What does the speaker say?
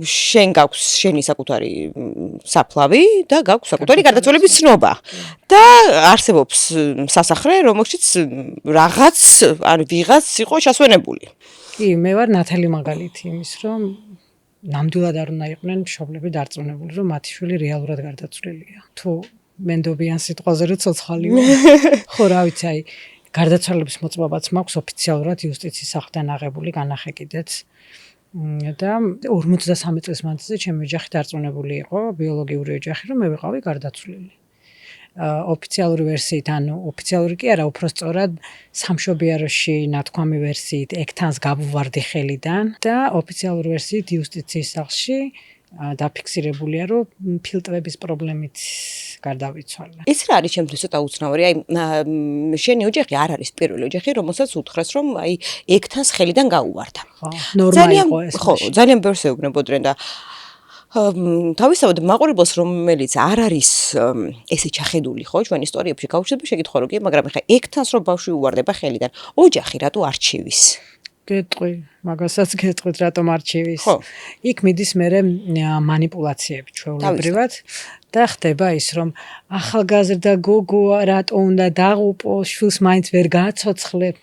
შენ გაქვს შენი საკუთარი საფლავი და გაქვს საკუთარი გარდაცვალების ცნობა და არსებობს სასახლე, რომელშიც რაღაც ან ვიღაც იყო ჩასვენებული. კი, მე ვარ ნათელი მაგალითი იმის, რომ ნამდვილად არ უნდა იყვნენ მშობლები დარწმუნებული, რომ მათი შვილი რეალურად გარდაცვლილია. თუ მენდობიან სიტყვაზე რომ ცოცხალი ხო რა ვიცი, აი გარდაცვალების მოწმობაც მაქვს ოფიციალურად იუსტიციის სახლიდან აღებული განახე კიდეც და 53 წლის მანძილზე ჩემი ოჯახი დარწმუნებული იყო, ბიოლოგიური ოჯახი, რომ მე ვიყავი გარდაცვლილი. ოფიციალური ვერსიით, ანუ ოფიციალური კი არა, უფრო სწორად სამშობიაროში ნათქვამი ვერსიით ექთანს გავუვარდი ხელიდან და ოფიციალური ვერსიით იუსტიციის სახლში დაფიქსირებულია, რომ ფილტრების პრობლემით გარდავიცვალა. ის რა არის ჩემთვის ცოტა უცნაური, აი შენი ოჯახი არ არის პირველი ოჯახი, რომელსაც უთხრეს, რომ აი ექთანს ხელიდან გაუვარდა. ხო, ნორმა იყო ეს. ხო, ძალიან ბევრს ეუბნებოდნენ და თავისთავად მაყურებელს რომელიც არ არის ესე ჩახედული ხო ჩვენ ისტორიებში გაუჩნდება შეკითხვა რომ კი მაგრამ ხა ექთანს რომ ბავშვი უვარდება ხელიდან ოჯახი რატო არჩივის გეტყვი მაგასაც გეტყვით რატომ არჩივის იქ მიდის მერე მანიპულაციები ჩვეულებრივად და ხდება ის რომ ახალგაზრდა გოგო რატო უნდა დაღუპოს შვილს მაინც ვერ გააცოცხლებ